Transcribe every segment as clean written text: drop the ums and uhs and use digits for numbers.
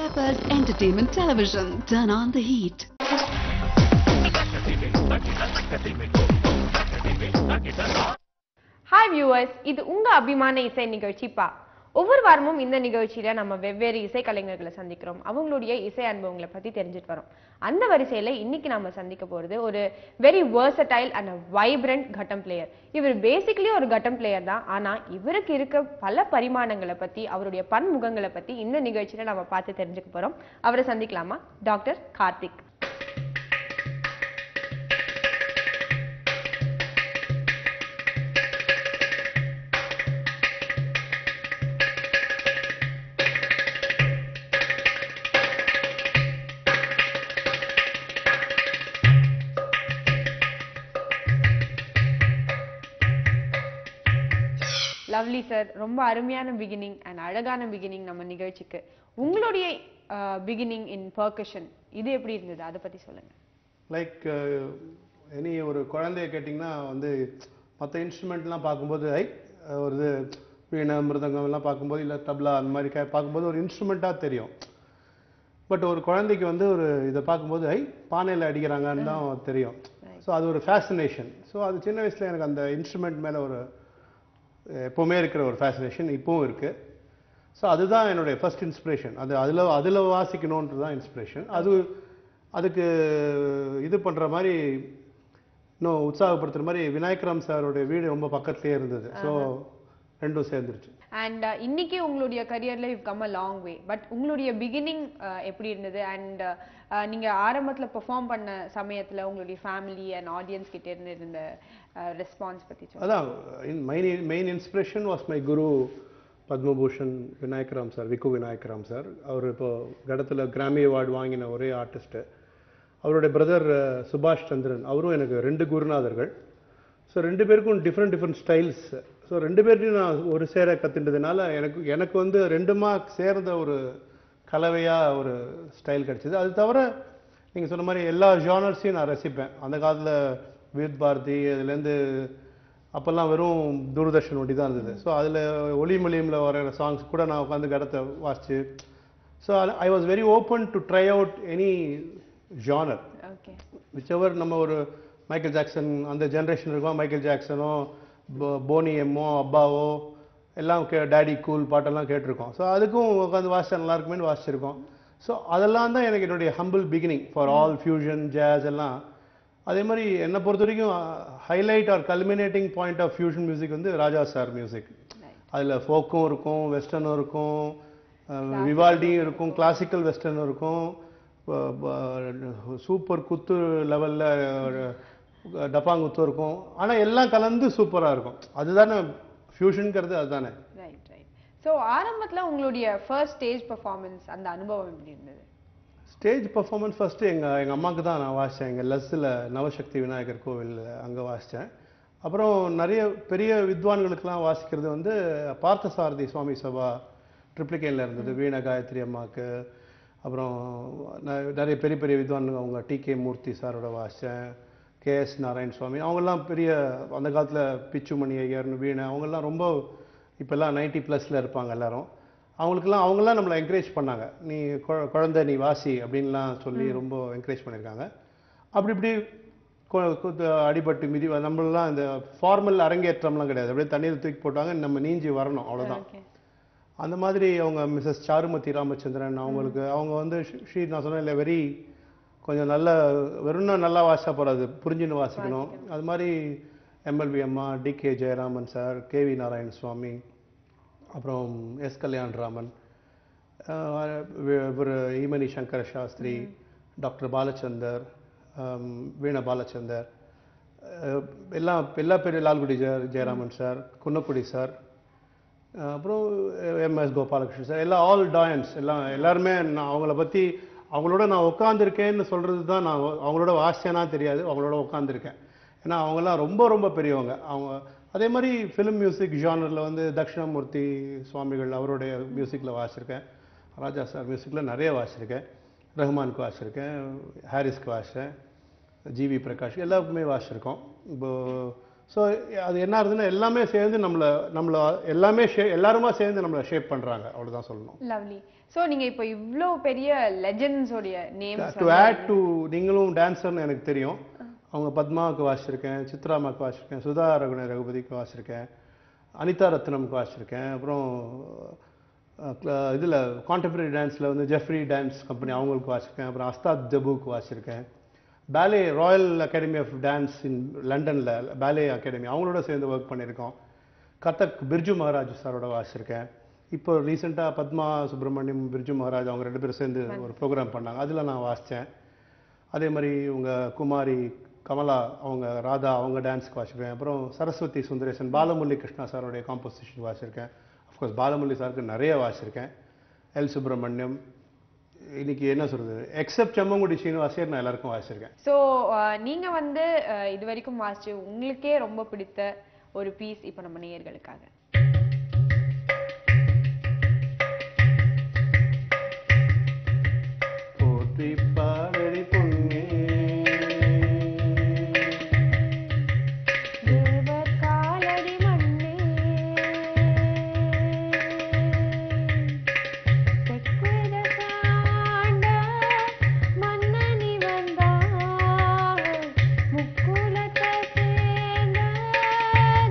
Peppers Entertainment Television. Turn on the heat. Hi viewers, இது உங்க அபிமான இசை நிகழ்ச்சிப்பா. ஒவ்வொரு வாரமும் இந்த நிகழ்ச்சியில நம்ம வெவ்வேறு இசை கலைஞர்களை சந்திக்கிறோம். அவங்களுடைய இசை அனுபவங்களை பத்தி தெரிஞ்சுட்டு வரோம். அந்த வரிசையில இன்னைக்கு நாம சந்திக்க போறது ஒரு very versatile and a vibrant கட்டம் பிளேயர். இவர் பேசிக்கலி ஒரு கட்டம் பிளேயர் தான். ஆனா இவருக்கு இருக்க பல பரிமாணங்களை பத்தி அவருடைய பன்முகங்களை பத்தி இந்த நிகழ்ச்சியில நாம பார்த்து தெரிஞ்சுக்க போறோம். அவரை சந்திக்கலாமா? டாக்டர் கார்த்திக். லவ்லி சார், ரொம்ப அருமையான பிகினிங் அண்ட் அழகான பிகினிங் நம்ம நிகழ்ச்சிக்கு. உங்களுடைய பிகினிங் இன் பெர்கஷன் இது எப்படி இருந்தது, அதை பத்தி சொல்லுங்க. லைக் இனி ஒரு குழந்தைய கேட்டிங்கன்னா வந்து மற்ற இன்ஸ்ட்ருமெண்ட்லாம் பார்க்கும்போது ஒரு இது வீணை மிருதங்கம் எல்லாம் பார்க்கும்போது இல்லை தப்லா அந்த மாதிரி பார்க்கும்போது ஒரு இன்ஸ்ட்ருமெண்ட்டாக தெரியும். பட் ஒரு குழந்தைக்கு வந்து ஒரு இதை பார்க்கும்போது பானையில் அடிக்கிறாங்கன்னு தான் தெரியும். ஸோ அது ஒரு ஃபேசினேஷன். ஸோ அது சின்ன வயசில் எனக்கு அந்த இன்ஸ்ட்ருமெண்ட் மேலே ஒரு எப்போவுமே இருக்கிற ஒரு ஃபேசினேஷன் இப்போவும் இருக்குது. ஸோ அதுதான் என்னுடைய ஃபர்ஸ்ட் இன்ஸ்பிரேஷன். அதில் வாசிக்கணுன்றது தான் இன்ஸ்பிரேஷன். அதுக்கு இது பண்ணுற மாதிரி இன்னும் உற்சாகப்படுத்துகிற மாதிரி விநாயகராம் சாரோடைய வீடு ரொம்ப பக்கத்துலேயே இருந்தது. ஸோ ரெண்டும் சேர்ந்துருச்சு. அண்ட் இன்னைக்கு உங்களுடைய கரியர்ல you come a long way. But உங்களுடைய பிகினிங் எப்படி இருந்தது? அண்ட் நீங்க ஆரம்பத்துல பெர்ஃபார்ம் பண்ண சமயத்துல உங்களுடைய ஃபேமிலி அண்ட் ஆடியன்ஸ் கிட்ட இருந்து இருந்த ரெஸ்பான்ஸ் பத்தி சொல்லுங்க. அதான் main inspiration was my guru Padma Bhushan Vinayakram sir, Vikku Vinayakram sir. அவர் இப்போ கடத்தில் கிராமி அவார்டு வாங்கின ஒரே ஆர்டிஸ்ட்டு. அவருடைய பிரதர் சுபாஷ் சந்திரன், அவரும் எனக்கு 2 குருநாதர்கள். ஸோ 2 பேருக்கும் டிஃப்ரெண்ட் ஸ்டைல்ஸ். ஸோ 2 பேர்ட்டையும் நான் ஒரு சேர கற்றுட்டதுனால எனக்கு வந்து 2மா சேர்ந்த ஒரு கலவையாக ஒரு ஸ்டைல் கிடச்சிது. அது தவிர நீங்கள் சொன்ன மாதிரி எல்லா ஜானர்ஸையும் நான் ரசிப்பேன். அந்த காலத்தில் வித் பாரதி அதுலேருந்து அப்போல்லாம் வெறும் தூர்தர்ஷன் ஒட்டி தான் இருந்தது. ஸோ அதில் ஒளிமொழியில் வர சாங்ஸ் கூட நான் உட்காந்து கடத்தை வாசிச்சு. So I was very open to try out any genre. Whichever நம்ம ஒரு மைக்கேல் ஜாக்சன் அந்த ஜென்ரேஷன் இருக்கோம், மைக்கேல் ஜாக்சனோ போனி எம்மோ அப்பாவோ எல்லாம் டேடி கூல் பாட்டெல்லாம் கேட்டிருக்கோம். ஸோ அதுக்கும் உட்காந்து வாசிச்சா நல்லா இருக்குமேனு வாசிச்சிருக்கோம். ஸோ அதெல்லாம் தான் எனக்கு என்னுடைய humble beginning for all fusion jazz எல்லாம். அதே மாதிரி என்னை பொறுத்த வரைக்கும் highlight or culminating point of fusion music வந்து ராஜா சார் மியூசிக். அதில் ஃபோக்கும் இருக்கும், வெஸ்டர்னும் இருக்கும், விவால்டியும் இருக்கும், கிளாசிக்கல் வெஸ்டர்னும் இருக்கும், சூப்பர் குத்து லெவலில் டப்பாங்குத்தும் இருக்கும். ஆனால் எல்லாம் கலந்து சூப்பராக இருக்கும். அதுதானே ஃபியூஷனுங்கிறது, அதுதானே. Right right. ஸோ ஆரம்பத்தில் உங்களுடைய ஃபர்ஸ்ட் ஸ்டேஜ் பெர்ஃபார்மன்ஸ் அந்த அனுபவம் எப்படி இருந்தது? ஸ்டேஜ் பர்ஃபார்மன்ஸ் ஃபஸ்ட்டு எங்கள் அம்மாவுக்கு தான் நான் வாசித்தேன். எங்கள் லஸ்ஸில் நவசக்தி விநாயகர் கோவில் அங்கே வாசித்தேன். அப்புறம் நிறைய பெரிய வித்வான்களுக்கெல்லாம் வாசிக்கிறது வந்து பார்த்தசாரதி சுவாமி சபா ட்ரிப்ளிகேனில் இருந்தது, வீணா காயத்ரி அம்மாவுக்கு. அப்புறம் நிறைய பெரிய பெரிய வித்வான்கள் அவங்க டிகே மூர்த்தி சாரோட வாசித்தேன், கேஎஸ் நாராயண சுவாமி, அவங்கெல்லாம் பெரிய அந்த காலத்தில் பிச்சுமணி ஐயர்னு வீணை, அவங்கெல்லாம் ரொம்ப இப்போல்லாம் 90+ இருப்பாங்க எல்லாரும். அவங்கெல்லாம் நம்மளை என்கரேஜ் பண்ணாங்க. நீ குழந்தை நீ வாசி அப்படின்லாம் சொல்லி ரொம்ப என்கரேஜ் பண்ணியிருக்காங்க. அப்படி இப்படி அடிபட்டு மிதி நம்மளெலாம் இந்த ஃபார்மல் அரங்கேற்றம்லாம் கிடையாது. அப்படியே தண்ணீர் தூக்கி போட்டாங்க, நம்ம நீஞ்சி வரணும், அவ்வளோதான். அந்த மாதிரி அவங்க மிஸ்ஸஸ் சாருமதி ராமச்சந்திரன் அவங்க வந்து நான் சொன்னேன் இல்லை, வெரி கொஞ்சம் நல்ல வெறும்னா நல்லா வாசிச்சா போகாது, புரிஞ்சுன்னு வாசிக்கணும். அது மாதிரி எம்எல்வி அம்மா, டிகே ஜெயராமன் சார், கேவி நாராயண சுவாமி, அப்புறம் எஸ் கல்யாண்ராமன், இவர் ஈமனி சங்கர சாஸ்திரி, டாக்டர் பாலச்சந்தர், வீணா பாலச்சந்தர், எல்லா பெரிய லால்குடி ஜெயராமன் சார், குன்னக்குடி சார், அப்புறம் எம்எஸ் கோபாலகிருஷ்ணன் சார், எல்லாம் ஆல் டாயன்ஸ் எல்லாருமே. நான் அவங்கள பற்றி அவங்களோட நான் உட்காந்துருக்கேன்னு சொல்கிறது தான், நான் அவங்களோட வாசிச்சேனா தெரியாது, அவங்களோட உட்காந்துருக்கேன். ஏன்னா அவங்கெல்லாம் ரொம்ப ரொம்ப பெரியவங்க. அதே மாதிரி ஃபிலிம் மியூசிக் ஜானரில் வந்து தட்சிணாமூர்த்தி சுவாமிகள் அவருடைய மியூசிக்கில் வாசிச்சிருக்கேன், ராஜா சார் மியூசிக்கில் நிறைய வாசிச்சிருக்கேன், ரஹ்மானுக்கு வாசிச்சிருக்கேன், ஹாரிஸ்க்கு வாசித்தேன், ஜிவி பிரகாஷ் எல்லாருக்குமே வாசிச்சிருக்கோம். இப்போது ஸோ அது என்ன ஆகுதுன்னா எல்லாமே சேர்ந்து நம்மள எல்லாமே எல்லாருமா சேர்ந்து நம்மளை ஷேப் பண்றாங்க, அவ்வளவுதான் சொல்லணும். லவ்லி. சோ நீங்க இப்போ இவ்ளோ பெரிய லெஜெண்ட்ஸ் உடைய நேம்ஸ் டு ஆட் டு, நீங்களும் டான்சர்னு எனக்கு தெரியும். அவங்க பத்மாவுக்கு வாசிச்சிருக்கேன், சித்ராமாவுக்கு வாசிச்சிருக்கேன், சுதா ரகுபதிக்கு வாசிச்சிருக்கேன், அனிதா ரத்னம்க்கு வாசிச்சிருக்கேன். அப்புறம் இதில் கான்டெம்பரரி டான்ஸில் வந்து ஜெஃப்ரி டான்ஸ் கம்பெனி அவங்களுக்கு வாசிச்சிருக்கேன். அப்புறம் அஸ்தாத் ஜபுக்கு வாசிச்சிருக்கேன். Ballet Royal Academy of Dance in லண்டனில் பேலே அகாடமி அவங்களோட சேர்ந்து ஒர்க் பண்ணியிருக்கோம். கதக் பிர்ஜு மகாராஜ் சாரோட வாசிச்சிருக்கேன். இப்போ ரீசெண்டாக பத்மா சுப்ரமணியம், பிர்ஜு மகாராஜ் அவங்க 2 பேரும் சேர்ந்து ஒரு ப்ரோக்ராம் பண்ணாங்க, அதில் நான் வாசித்தேன். அதே மாதிரி இவங்க குமாரி கமலா அவங்க ராதா அவங்க டான்ஸ்க்கு வாசிச்சிருக்கேன். அப்புறம் சரஸ்வதி சுந்தரேசன், பாலமுரளி கிருஷ்ணா சாரோடைய காம்போசிஷன் வாசிச்சிருக்கேன். அஃப்கோர்ஸ் பாலமுரளி சாருக்கு நிறைய வாசிச்சிருக்கேன். எல் சுப்ரமணியம், இன்னைக்கு என்ன சொல்றது, எக்ஸப்ட் செம்மங்குடி சீனிவாசர் நான் எல்லாருக்கும் வாசிச்சிருக்கேன். சோ நீங்க வந்து இது வரைக்கும் வாசிச்சு உங்களுக்கே ரொம்ப பிடித்த ஒரு பீஸ் இப்போ நம்ம நேயர்களுக்காக. போற்றி பாடடி பொன்னே தேவர் காலடி மண்ணே தெக்குத சாண்ட மன்னனி வந்தான் முக்குலத்தை சேர்ந்த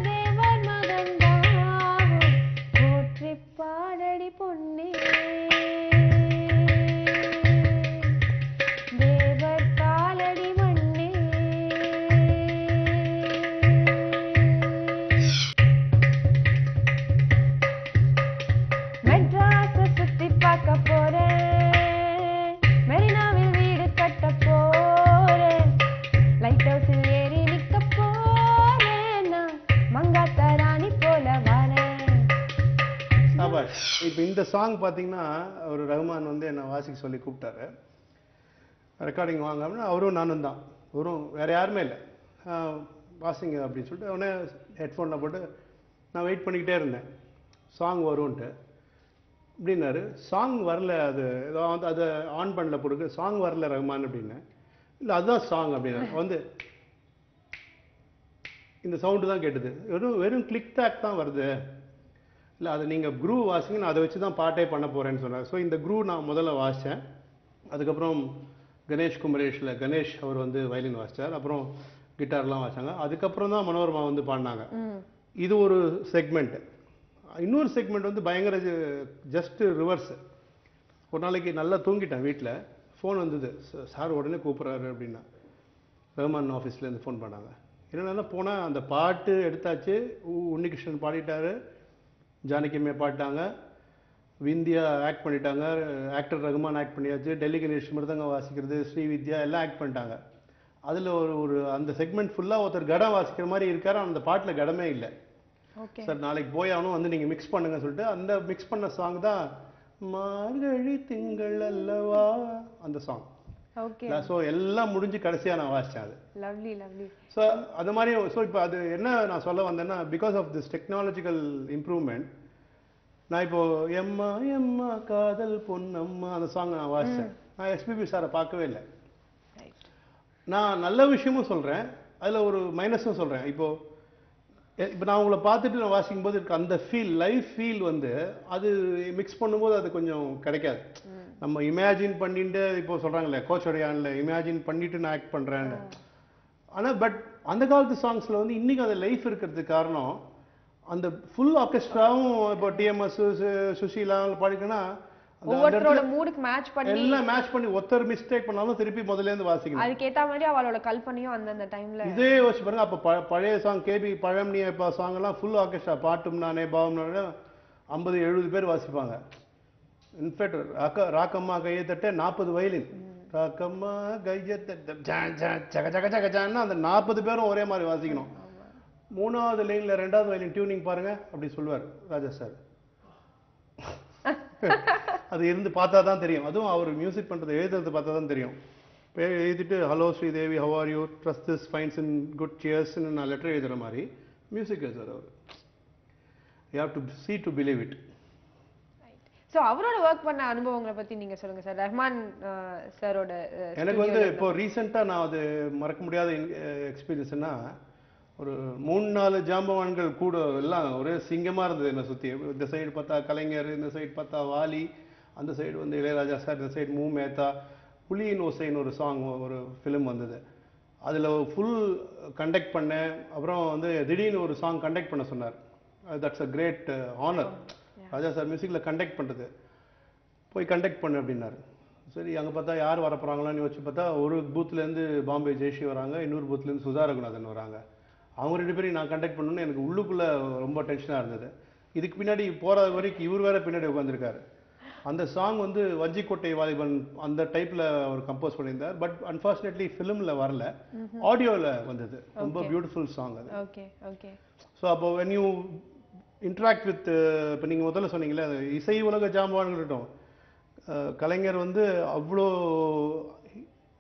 தேவர் மகன்தான் போற்றி பாடடி பொன்னே தேவர் காலடி மண்ணே. மெட்ராஸை சுத்தி பார்க்க போறேன், மெரினாவில் வீடு கட்ட போறேன், லைட் ஹவுஸில் ஏறி நிக்க போறேன், நான் மங்காத்தா ராணி போல வரேன். சாபாஷ். இப்போ இந்த சாங் பார்த்தீங்கன்னா ஒரு ரஹ்மான் வந்து என்னை வாசிக்க சொல்லி கூப்பிட்டாரு, ரெக்கார்டிங் வாங்க அப்படின்னா. அவரும் நானும் தான், அவரும் வேற யாருமே இல்லை, வாசிங்க அப்படின்னு சொல்லிட்டு அவனே ஹெட்ஃபோனில் போட்டு நான் வெயிட் பண்ணிக்கிட்டே இருந்தேன் சாங் வரும்ன்ட்டு. அப்படின்னாரு, சாங் வரல, அது ஏதோ வந்து அதை ஆன் பண்ணல போடுக்கு, சாங் வரல ரஹ்மான் அப்படின்னேன். இல்லை அதுதான் சாங் அப்படின்னா வந்து இந்த சவுண்டு தான் கேட்டுது, வெறும் கிளிக் டேக் தான் வருது, இல்லை அதை நீங்கள் க்ரூ வாசிங்க, நான் அதை வச்சு தான் பாட்டே பண்ண போகிறேன்னு சொன்னார். ஸோ இந்த க்ரூ நான் முதல்ல வாசித்தேன். அதுக்கப்புறம் கணேஷ் குமரேஷில் கணேஷ் அவர் வந்து வயலின் வாசித்தார், அப்புறம் கிட்டார்லாம் வாசிச்சாங்க. அதுக்கப்புறம் தான் மனோரமா வந்து பாடினாங்க. இது ஒரு செக்மெண்ட். இன்னொரு செக்மெண்ட் வந்து பயங்கர ஜஸ்ட் ரிவர்ஸ். ஒரு நாளைக்கு நல்லா தூங்கிட்டேன், வீட்டில் ஃபோன் வந்தது, சார் உடனே கூப்பிட்றாரு அப்படின்னா. ரஹ்மான் ஆஃபீஸ்லேருந்து ஃபோன் பண்ணாங்க. என்னென்னா போனால் அந்த பாட்டு எடுத்தாச்சு, உன்னிகிருஷ்ணன் பாடிட்டாரு, ஜானகிமே பாடிட்டாங்க, விந்தியா ஆக்ட் பண்ணிட்டாங்க, ஆக்டர் ரகுமான் ஆக்ட் பண்ணியாச்சு, டெல்லி கணேஷ் மிருதங்க வாசிக்கிறது, ஸ்ரீவித்யா எல்லாம் ஆக்ட் பண்ணிட்டாங்க. அதில் ஒரு அந்த செக்மெண்ட் ஃபுல்லாக ஒருத்தர் கடம் வாசிக்கிற மாதிரி இருக்காரு, அந்த பாட்டில் கடமே இல்லை. சார் நாளைக்கு போய் ஆகணும், வந்து நீங்கள் மிக்ஸ் பண்ணுங்க சொல்லிட்டு அந்த மிக்ஸ் பண்ண சாங் தான் மார்கழி திங்கள் அல்லவா அந்த சாங். ஸோ எல்லாம் முடிஞ்சு கடைசியாக நான் வாசித்தேன் அது. Lovely lovely. ஸோ அது மாதிரி. ஸோ இப்போ அது என்ன நான் சொல்ல வந்தேன்னா, because of this technological improvement, நான் இப்போ எம்மா எம்மா காதல் பொன்னம்மா அந்த சாங் நான் வாசித்தேன். நான் எஸ்பிபி சாரை பார்க்கவே இல்லை. நான் நல்ல விஷயமும் சொல்கிறேன், அதில் ஒரு மைனஸும் சொல்கிறேன். இப்போ நான் உங்களை பார்த்துட்டு நான் வாசிக்கும் போது இருக்க அந்த ஃபீல், லைஃப் ஃபீல் வந்து அது மிக்ஸ் பண்ணும்போது அது கொஞ்சம் கிடைக்காது. நம்ம இமேஜின் பண்ணிட்டு இப்போ சொல்கிறாங்களே கோச்சோடையான்ல இமேஜின் பண்ணிட்டு நான் ஆக்ட் பண்ணுறேன். ஆனால் பட் அந்த காலத்து சாங்ஸில் வந்து இன்றைக்கி அந்த லைஃப் இருக்கிறதுக்கு காரணம் அந்த ஃபுல் ஆர்கெஸ்ட்ராவும் இப்போ டிஎம்எஸ் சுஷீலா பாடிக்கன்னா ஒவ்வொருத்தரோட மூடுக்கு மேட்ச் பண்ணி எல்லாம் மேட்ச் பண்ணி ஒருத்தர் மிஸ்டேக் பண்ணாலும் திருப்பி முதல்ல இருந்து வாசிக்கணும். அதுக்கு ஏத்த மாதிரி அவளோட கல்பனையும் அந்த டைம்ல இதே யோசிச்சு பாருங்க. அப்ப பழைய சாங் கேபி பழம்னி சாங் எல்லாம் ஃபுல் ஆர்கெஸ்ட்ரா, பாட்டும் நானே பாவம் 50-70 பேர் வாசிப்பாங்க. இன்ஃபேக்ட் ராக்கம்மா கையை தட்ட 40 வயலின், ராக்கம்மா கையை தட்ட அந்த 40 பேரும் ஒரே மாதிரி வாசிக்கணும். 3வது லைன்ல 2வது வயலின் டியூனிங் பாருங்க அப்படி சொல்லுவார் ராஜா சார். அது இருந்து பார்த்தா தான் தெரியும். அதுவும் அவர் மியூசிக் பண்ணுறது எழுதுறது பார்த்தா தான் தெரியும். எழுதிட்டு hello Sridevi how are you, trust this finds in good சியர்ஸ்ன்னு நான் லெட்டர் எழுதுகிற மாதிரி மியூசிக் எழுதுறாரு அவர். You have to see to believe it. ஸோ அவரோட ஒர்க் பண்ண அனுபவங்களை பற்றி நீங்கள் சொல்லுங்கள் சார். ரஹ்மான் சாரோட எனக்கு வந்து இப்போ ரீசெண்டாக நான் அது மறக்க முடியாத எக்ஸ்பீரியன்ஸ்னா, ஒரு 3-4 ஜாம்பவான்கள் கூட எல்லாம் ஒரே சிங்கமாக இருந்தது என்னை சுற்றி. இந்த சைடு பார்த்தா கலைஞர், இந்த சைடு பார்த்தா வாலி, அந்த சைடு வந்து இளையராஜா சார், இந்த சைடு மூ மேத்தா. புலியின் ஓசைன்னு ஒரு சாங், ஒரு ஃபிலிம் வந்தது. அதில் ஃபுல் கண்டக்ட் பண்ணேன். அப்புறம் வந்து திடீர்னு ஒரு சாங் கண்டக்ட் பண்ண சொன்னார். That's a great honour. Raja sir மியூசிக்கில் கண்டக்ட் பண்ணுறது. போய் கண்டக்ட் பண்ணு அப்படின்னாரு. சரி, அங்கே பார்த்தா யார் வரப்போகிறாங்களான்னு யோசிச்சு பார்த்தா ஒரு பூத்துலேருந்து பாம்பே ஜெயஸ்ரீ வராங்க, இன்னொரு பூத்துலேருந்து சுதா ரகுநாதன் வராங்க. அவங்க 2 பேரையும் நான் கண்டக்ட் பண்ணணுன்னு எனக்கு உள்ளுக்குள்ளே ரொம்ப டென்ஷனாக இருந்தது. இதுக்கு பின்னாடி போகிற வரைக்கும் இவர் வேற பின்னாடி உட்காந்துருக்காரு. அந்த சாங் வந்து வஞ்சிக்கோட்டை வாலிபன் அந்த டைப்பில் அவர் கம்போஸ் பண்ணியிருந்தார். பட் அன்ஃபார்ச்சுனேட்லி ஃபிலிமில் வரல, ஆடியோவில் வந்தது. ரொம்ப பியூட்டிஃபுல் சாங் அது. Okay okay. ஸோ அப்போ வென் யூ இன்ட்ராக்ட் வித், இப்போ நீங்கள் முதல்ல சொன்னீங்களே இசை உலக ஜாம்பவான்கிட்டும், கலைஞர் வந்து அவ்வளோ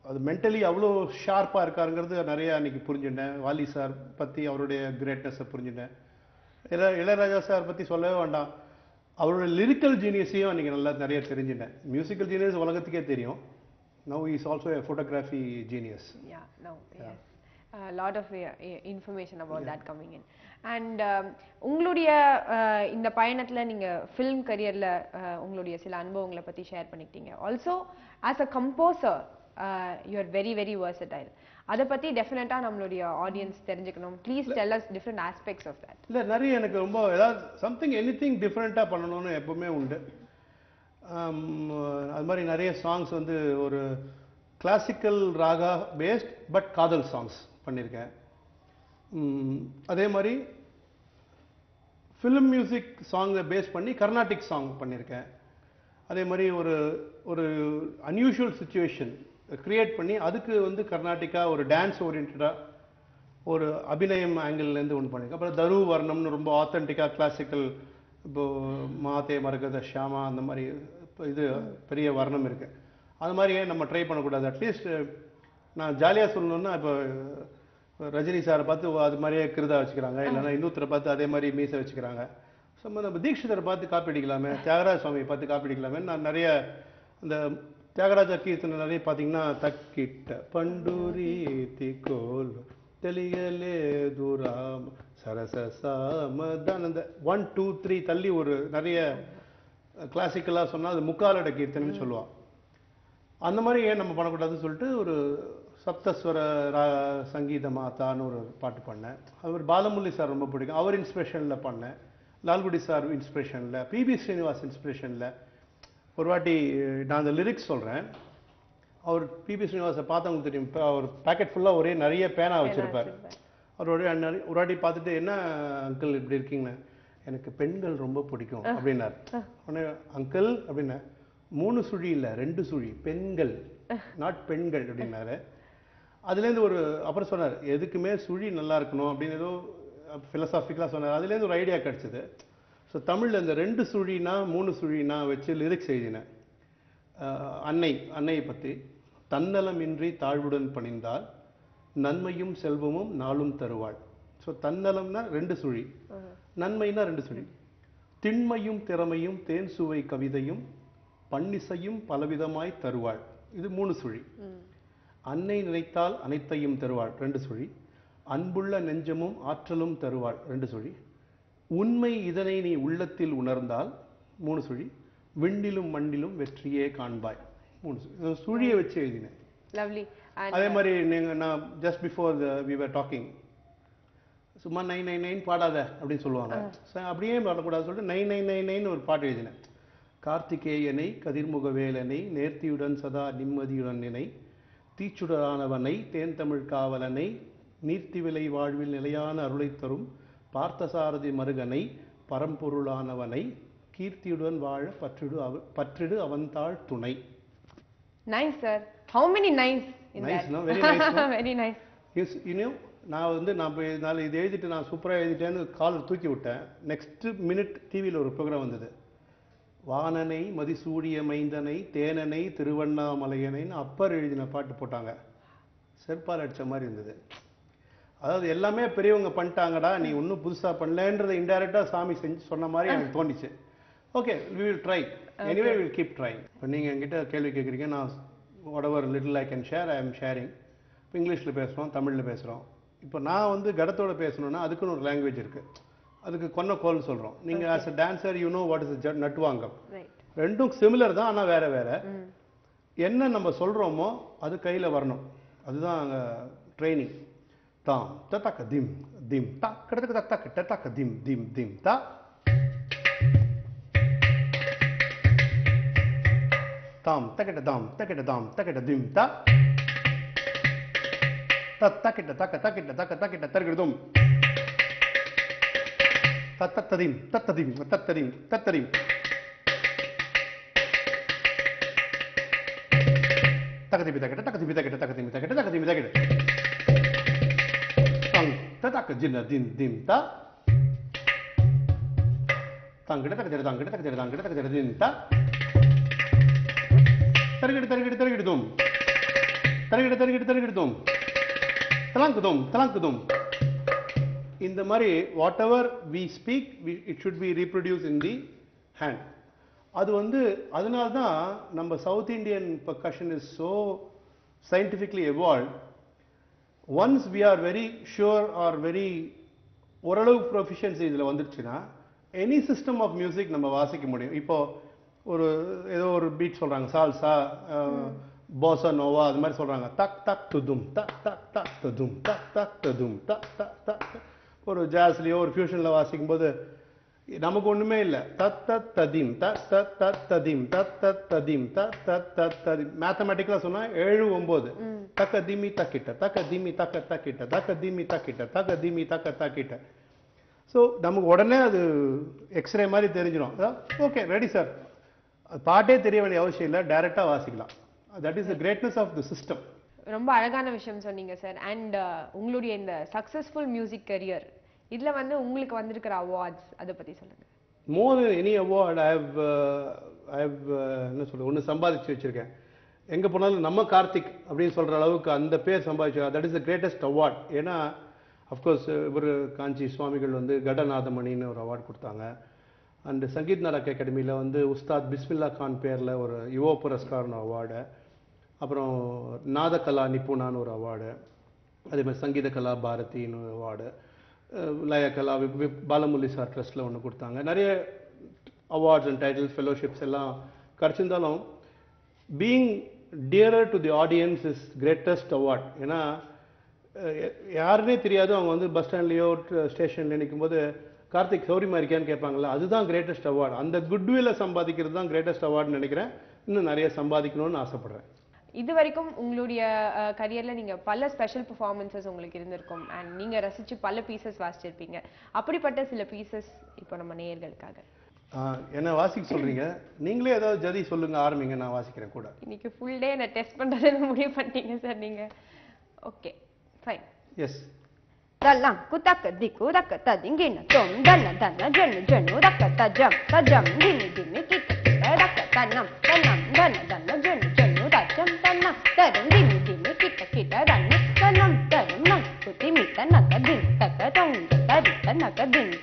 அது மென்டலி அவ்வளோ ஷார்ப்பாக இருக்காருங்கிறது நிறைய அன்றைக்கி புரிஞ்சுட்டேன். வாலி சார் பற்றி அவருடைய கிரேட்னஸை புரிஞ்சுட்டேன். இளையராஜா சார் பற்றி சொல்லவே வேண்டாம், அவரோட லிரிக்கல் ஜீனியஸையும் அன்றைக்கி நல்லா நிறைய தெரிஞ்சுட்டேன். மியூசிக்கல் ஜீனியஸ் உலகத்துக்கே தெரியும். Now is also a photography genius. Yeah, no, yes. A lot of information about that coming in. And உங்களுடைய இந்த பயணத்துல நீங்க ஃபிலிம் கரியர்ல உங்களுடைய சில அனுபவங்களை பத்தி ஷேர் பண்ணிக்கிட்டீங்க. Also as a composer you are very very versatile. அதை பத்தி டெஃபினட்டா நம்மளுடைய ஆடியன்ஸ் தெரிஞ்சுக்கணும். Please tell us different aspects of that. இல்லை, நிறைய எனக்கு ரொம்ப ஏதாவது சம்திங் எனிதிங் டிஃப்ரெண்ட்டாக பண்ணணும்னு எப்பவுமே உண்டு. அது மாதிரி நிறைய சாங்ஸ் வந்து ஒரு கிளாசிக்கல் ராகா பேஸ்ட் பட் காதல் சாங்ஸ் பண்ணியிருக்கேன். அதே மாதிரி ஃபிலிம் மியூசிக் சாங்கை பேஸ் பண்ணி கர்நாடிக் சாங் பண்ணியிருக்கேன். அதே மாதிரி ஒரு ஒரு அன்யூஷுவல் சுச்சுவேஷன் கிரியேட் பண்ணி அதுக்கு வந்து கர்நாடிக்கா ஒரு டான்ஸ் ஓரியன்டாக ஒரு அபிநயம் ஆங்கிள்லேருந்து ஒன்று பண்ணியிருக்கேன். அப்புறம் தரு வர்ணம்னு ரொம்ப ஆத்தென்டிக்காக கிளாசிக்கல், இப்போது மாதே மரகத ஷியாமா அந்த மாதிரி இது பெரிய வர்ணம் இருக்குது. அது மாதிரியே நம்ம ட்ரை பண்ணக்கூடாது. அட்லீஸ்ட் நான் ஜாலியாக சொல்லணுன்னா, இப்போ ரஜினி சாரை பார்த்து அது மாதிரியே கிருதா வச்சுக்கிறாங்க, இல்லைன்னா இன்னொருத்தரை பார்த்து அதே மாதிரி மீசை வச்சுக்கிறாங்க. ஸோ நம்ம தீட்சிதரை பார்த்து காப்பி அடிக்கலாமே, தியாகராஜ சுவாமியை பார்த்து காப்பி அடிக்கலாமே. நான் நிறைய இந்த தியாகராஜா கீர்த்தனை நிறைய பார்த்தீங்கன்னா, தக்கிட்ட பண்டூரி திகோல் தெளியலே தூராம் சரசசாமதான் அந்த 1 2 3 தள்ளி ஒரு நிறைய கிளாசிக்கலாக சொன்னால் அது முக்காலோட கீர்த்தனைன்னு சொல்லுவான். அந்த மாதிரி ஏன் நம்ம பண்ணக்கூடாதுன்னு சொல்லிட்டு ஒரு சப்தஸ்வர சங்கீத மாதான்னு ஒரு பாட்டு பண்ணேன். அவர் பாலமுரளி சார் ரொம்ப பிடிக்கும், அவர் இன்ஸ்பிரேஷனில் பண்ணேன். லால்குடி சார் இன்ஸ்பிரேஷனில், பிபி ஸ்ரீனிவாஸ் இன்ஸ்பிரேஷனில். ஒரு வாட்டி நான் அந்த லிரிக்ஸ் சொல்கிறேன். அவர் பிபி ஸ்ரீனிவாசை பார்த்தவங்களுக்கு தெரியும், இப்போ அவர் பேக்கெட் ஃபுல்லாக ஒரே நிறைய பேனா வச்சுருப்பார். அவருடைய ஒரு வாட்டி பார்த்துட்டு, என்ன அங்கிள் இப்படி இருக்கீங்கன்னு, எனக்கு பெண்கள் ரொம்ப பிடிக்கும் அப்படின்னார். உடனே அங்கிள் அப்படின்னா 3 சுழி இல்லை 2 சுழி, பெண்கள் நாட் பெண்கள் அப்படின்னாரு. அதுலேருந்து ஒரு அப்புறம் சொன்னார், எதுக்குமே சுழி நல்லா இருக்கணும் அப்படின்னு ஏதோ ஃபிலசாபிக்கலாக சொன்னார். அதுலேருந்து ஒரு ஐடியா கிடச்சிது. ஸோ தமிழில் இந்த 2 சுழினா 3 சுழினா வச்சு லிரிக்ஸ் எழுதினேன். அன்னையை பற்றி, தன்னலமின்றி தாழ்வுடன் பணிந்தால் நன்மையும் செல்வமும் நாளும் தருவாள். ஸோ தன்னலம்னா 2 சுழி, நன்மைனா 2 சுழி. திண்மையும் திறமையும் தேன் சுவை கவிதையும் பன்னிசையும் பலவிதமாய் தருவாள், இது 3 சுழி. அன்னை நினைத்தால் அனைத்தையும் தருவாள், 2 சுழி. அன்புள்ள நெஞ்சமும் ஆற்றலும் தருவாள், 2 சுழி. உண்மை இதனை நீ உள்ளத்தில் உணர்ந்தால் 3 சுழி. விண்ணிலும் மண்ணிலும் வெற்றியே காண்பாய், 3 சுழி. சுழியை வச்சு எழுதினேன். லவ்லி. அதே மாதிரி நான் just before we were talking, சும்மா 999 பாடாத அப்படின்னு சொல்லுவாங்க. அப்படியே பாடக்கூடாது சொல்லிட்டு 9999 ஒரு பாட்டு எழுதினேன். கார்த்திகேயனை கதிர்முகவேலனை நேர்த்தியுடன் சதா நிம்மதியுடன் நினை, தீச்சுடரானவனை தேன் தமிழ் காவலனை நீர்த்தி விலை வாழ்வில் நிலையான அருளை தரும் பார்த்தசாரதி மருகனை பரம்பொருளானவனை கீர்த்தியுடன் வாழ பற்றிடு அவன்தாள் துணை. Nice sir. How many nice in nice, that? No? Very nice. No? Very nice. Yes, you know, நான் இது எழுதிட்டு நான் சூப்பராக எழுதிட்டேன்னு காலர் தூக்கி விட்டேன். நெக்ஸ்ட் மினிட் டிவியில் ஒரு ப்ரோக்ராம் வந்தது. வானனை மதிசூடிய மைந்தனை தேனனை திருவண்ணாமலையனைன்னு அப்பர் எழுதின பாட்டு போட்டாங்க. செருப்பால் அடித்த மாதிரி இருந்தது. அதாவது எல்லாமே பெரியவங்க பண்ணிட்டாங்கடா, நீ ஒன்றும் புதுசாக பண்ணலன்றதை இன்டைரக்டாக சாமி செஞ்சு சொன்ன மாதிரி எனக்கு தோணிச்சு. Okay, we will try, anyway will keep trying. இப்போ நீங்கள் என்கிட்ட கேள்வி கேட்குறீங்க, நான் whatever little I can share I am sharing. இப்போ இங்கிலீஷில் பேசுகிறோம், தமிழில் பேசுகிறோம். இப்போ நான் வந்து கடத்தோட பேசணும்னா அதுக்குன்னு ஒரு லாங்குவேஜ் இருக்கு, அதுக்கு கொன்ன கோல்னு சொல்றோம். நீங்க as a dancer you know what is nattuvangam. ரெண்டும் சிமிலர் தான், ஆனா வேற வேற. என்ன நம்ம சொல்றோமோ அது கையில வரணும், அதுதான் ட்ரைனிங். தாம் தக்க திம் திம் தா கடத்துக்கு தக்க தக்க திம் திம் திம் தா. தாம் தக்கிட்ட தாம் தக்கிட்ட தாம் தக்கிட்ட திம் தா. தக்கிட்ட தக்க தக்கிட்ட தக்க தக்கிட்ட தருகிறதும் தத்ததிம் தத்ததிம் தத்ததிம் தத்ததிம். தக்கதிமி தக்கிட்ட தக்கதிமி தக்கிட்ட தக்கதிமி தக்கிட்ட தக்கதிமி தக்கிட்ட. தங் தக்க ஜின்ன திம் திம் தா. தங்கிட்ட தக்கதிர தங்கிட்ட தக்கதிர தங்கிட்ட தக்கதிர திம் தா. தருகிடு தருகிடு தருகிடுதும் தருகிடு தருகிடு தருகிடுதும் தலாங்குதும் தலாங்குதும். இந்த மாதிரி whatever we speak it should be reproduce in the hand. அது வந்து அதனால தான் நம்ம south Indian percussion is so scientifically evolve. Once we are very sure are very ஓரளவு ப்ரொஃபிஷியன்சி இதில் வந்துருச்சுன்னா எனி சிஸ்டம் ஆஃப் மியூசிக் நம்ம வாசிக்க முடியும். இப்போ ஒரு ஏதோ ஒரு பீட் சொல்றாங்க, சால்சா, போசா நோவா, அது மாதிரி சொல்றாங்க. தக் தக் துதும் தக் தக் தக் துதும் தக் தக் துதும் தக் தக் தக். ஒரு ஜாஸ்லயோ ஒரு ஃபியூஷன்ல வாசிக்கும் போது நமக்கு ஒண்ணுமே இல்லை. தத் தத் ததிம் தத் தத் தத் ததிம் தத் தத் ததிம் தத் தத் தத் ததிம். மேத்தமெட்டிக்கலா சொன்னா 7 9 தக்க திமி தக்கிட்ட தக்க திமி தக்க தக்கிட்ட தக்க திமி தக்கிட்ட தக்க திமி தக்க தக்கிட்ட. ஸோ நமக்கு உடனே அது எக்ஸ்ரே மாதிரி தெரிஞ்சிடும். ஓகே ரெடி சார், பாட்டே தெரிய வேண்டிய அவசியம் இல்லை, டைரக்டா வாசிக்கலாம். That is the greatness of the system. ரொம்ப அழகான விஷயம் சொன்னீங்க சார். அண்ட் உங்களுடைய இந்த சக்சஸ்ஃபுல் மியூசிக் கரியர் இதுல வந்து உங்களுக்கு வந்திருக்கிற அவார்ட்ஸ் அதை பத்தி சொல்லுங்க. மோர் தென் எனி அவார்ட் ஐ ஹவ் என்ன சொல்றது, ஒன்று சம்பாதிச்சு வச்சிருக்கேன். எங்க போனாலும் நம்ம கார்த்திக் அப்படின்னு சொல்ற அளவுக்கு அந்த பேர் சம்பாதிச்சு, that is the greatest award. ஏன்னா அஃப்கோர்ஸ் இவர் காஞ்சி சுவாமிகள் வந்து கடநாதமணின்னு ஒரு அவார்டு கொடுத்தாங்க. அண்ட் சங்கீத் நாடக் அகாடமியில் வந்து உஸ்தாத் பிஸ்மில்லா கான் பேரில் ஒரு யுவ புரஸ்கார்னு அவார்டு, அப்புறம் நாதகலா நிபுணான்னு ஒரு அவார்டு, அதே மாதிரி சங்கீத கலா பாரதின்னு ஒரு அவார்டு, லயகலா பாலமுரளி சார் ட்ரஸ்ட்டில் ஒன்று கொடுத்தாங்க. நிறைய அவார்ட்ஸ் அண்ட் டைட்டில்ஸ் ஃபெலோஷிப்ஸ் எல்லாம் கிடச்சிருந்தாலும் being dearer to the audience is greatest award. ஏன்னா யாருன்னே தெரியாது, அவங்க வந்து பஸ் ஸ்டாண்ட்லேயோ ஸ்டேஷன்லேயோ நிற்கும்போது கார்த்திக் சௌரியமா இருக்கியான்னு கேட்பாங்களா, அதுதான் கிரேட்டஸ்ட் அவார்டு. அந்த குட்வில்லை சம்பாதிக்கிறது தான் கிரேட்டஸ்ட் அவார்டுன்னு நினைக்கிறேன். இன்னும் நிறைய சம்பாதிக்கணும்னு ஆசைப்படுறேன். இது வரைக்கும் உங்களுடைய கரியர்ல நீங்க பல ஸ்பெஷல் பெர்ஃபார்மன்சஸ் உங்களுக்கு இருந்திருக்கும் அண்ட் நீங்க ரசிச்சு பல பீசஸ் வாசிச்சிருப்பீங்க. அப்படிப்பட்ட சில பீசஸ் இப்போ நம்ம நேயர்களுக்காக. என்ன வாசிக்க சொல்றீங்க? நீங்களே ஏதாவது ஜதி சொல்லுங்க, ஆரம்பிங்க, நான் வாசிக்கிறேன் கூட. இன்னைக்கு ஃபுல் டே நான் டெஸ்ட் பண்றதுன்னு முடிவு பண்ணிட்டீங்க சார் நீங்க. Okay fine. எஸ். தல்லாம் குதக்க திக்கு தக்க ததிங்கின தொம் தன்ன தன்ன ஜெனு ஜெனு தக்க தஜம் தஜம் தினி தினி கிட்ட கிட்ட தக்க தன்னம் தன்னம் தன்ன தன்ன ஜெனு ஜெனு தஜம் தன்னம் தரும் தினி தினி கிட்ட கிட்ட தன்ன தன்னம் தரும் நங்கு திமித்த நக தின் தக்க தொங்க தரித்த நக தின்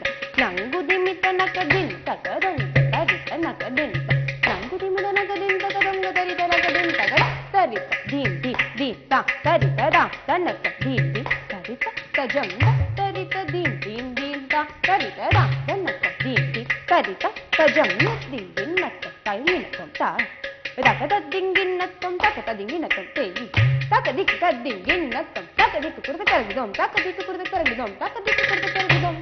நங்கு திமித்த நக தின் தக்க தொங்க தரித்த நக தின் நங்கு திமித நக தின் தக்க தொங்க தரித்த நக தின் தக்க தரித்த தின் தி தி தா தரித்த தா தன்னக்க தி தி தரித்த தஜம் தரித்த தின் தின் தின் தா தரித்த தா தன்னக்க தி தி தரித்த தஜம் தின் தின் நக்க தைமினக்கம் தா தக்க ததிங்கினக்கம் தக்க ததிங்கினக்கம் தேய் தக்க திக்கு ததிங்கினக்கம் தக்க திக்கு குறுக்க தரகுதோம் தக்க திக்கு குறுக்க தரகுதோம் தக்க திக்கு குறுக்க தரகுதோம்.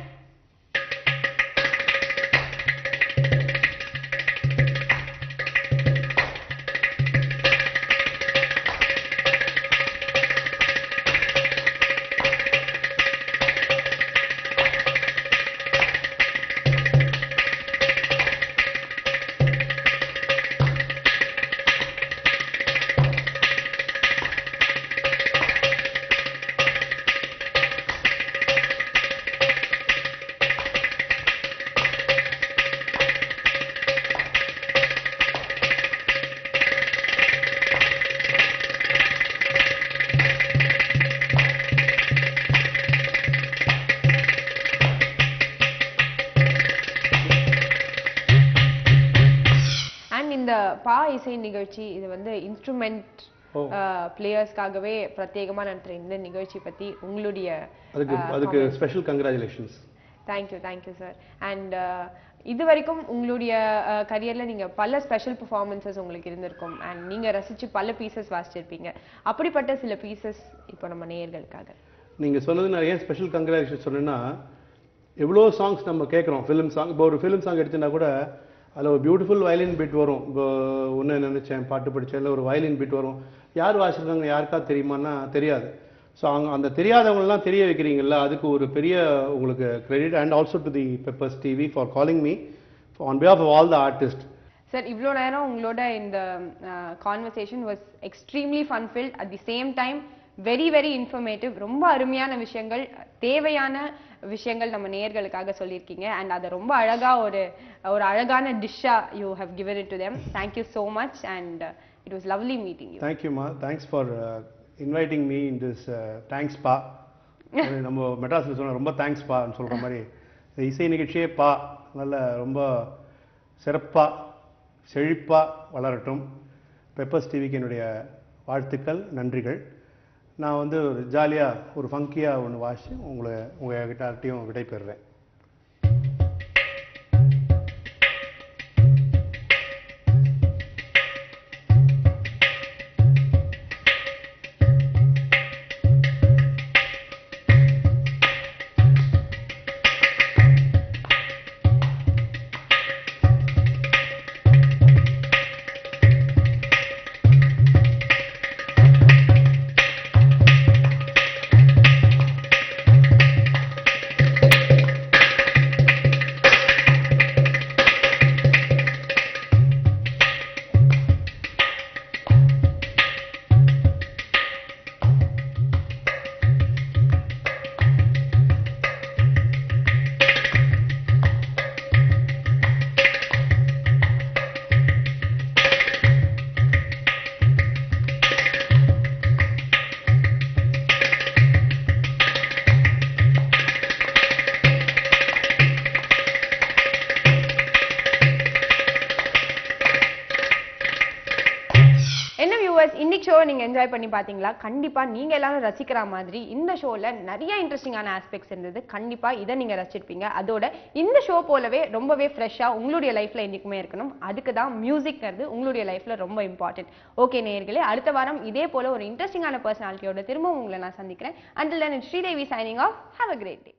இந்த பா இசை நிகழ்ச்சி இது வந்து இன்ஸ்ட்ருமெண்ட் பிளேயர்ஸ்க்காகவே பிரத்யேகமா நடத்துற இந்த நிகழ்ச்சி பத்தி உங்களுடைய அதுக்கு special congratulations. Thank you sir. And இது வரைக்கும் உங்களுடைய கரியர்ல நீங்க பல ஸ்பெஷல் பெர்ஃபார்மன்சஸ் உங்களுக்கு இருந்திருக்கும் அண்ட் நீங்க ரசிச்சு பல பீசஸ் வாசிச்சிருப்பீங்க. அப்படிப்பட்ட சில பீசஸ் இப்போ நம்ம நேயர்களுக்காக. நீங்க சொன்னது நான் ஏன் ஸ்பெஷல் கங்க்ராச்சுலேஷன் சொன்னேன்னா, எவ்வளோ சாங்ஸ் நம்ம கேட்குறோம் ஃபிலிம் சாங். இப்போ ஒரு ஃபிலிம் சாங் எடுத்துனா கூட அதில் ஒரு பியூட்டிஃபுல் வயலின் பீட் வரும். இப்போ ஒன்று நினைச்சேன் பாட்டு படித்தேன் ஒரு வயலின் பீட் வரும். யார் வாசிச்சிருக்காங்க யாருக்கா தெரியுமான்னா தெரியாது. ஸோ அந்த தெரியாதவங்களெலாம் தெரிய வைக்கிறீங்களா, அதுக்கு ஒரு பெரிய உங்களுக்கு credit. And also to the Peppers TV for calling me on behalf of all the artist. Sir இவ்வளோ நேரம் உங்களோட இந்த conversation was extremely fun filled, at the same time very very informative. ரொம்ப அருமையான விஷயங்கள், தேவையான விஷயங்கள் நம்ம நேயர்களுக்காக சொல்லியிருக்கீங்க. அண்ட் அதை ரொம்ப அழகா ஒரு அழகான டிஷ்ஷா you have given it to them. Thank you so much and it was lovely meeting you. தேங்க்யூம்மா. Thanks for inviting me in this. Thanks பா. நம்ம மெட்ராஸில் சொன்ன ரொம்ப தேங்க்ஸ் பான்னு சொல்கிற மாதிரி இந்த இசை நிகழ்ச்சியே பா நல்ல ரொம்ப சிறப்பாக செழிப்பாக வளரட்டும். பெப்பர்ஸ் டிவிக்கு என்னுடைய வாழ்த்துக்கள், நன்றிகள். நான் ஒரு ஜாலியாக ஒரு ஃபங்கியாக ஒன்று வாசித்து உங்கள் கிட்டார்ட்டையும் விடை பெறுறேன். இன்னைக்கு ஷோ நீங்க என்ஜாய் பண்ணி பாத்தீங்களா? கண்டிப்பா நீங்க எல்லாரும் ரசிக்கிற மாதிரி இந்த ஷோல நிறைய இன்ட்ரெஸ்டிங்கான ஆஸ்பெக்ட்ஸ் இருந்தது. கண்டிப்பா இதை நீங்க ரசிச்சிருப்பீங்க. அதோட இந்த ஷோ போலவே ரொம்பவே ஃப்ரெஷ்ஷா உங்களுடைய லைஃப்ல என்னைக்குமே இருக்கணும். அதுக்கு தான் மியூசிக்ங்கிறது உங்களுடைய லைஃப்ல ரொம்ப இம்பார்ட்டன்ட். ஓகே நேயர்களே, அடுத்த வாரம் இதே போல ஒரு இன்ட்ரெஸ்டிங்கான பர்சனாலிட்டியோட திரும்பவும் உங்களை நான் சந்திக்கிறேன். Until then, it's Sridevi signing off. Have a great day.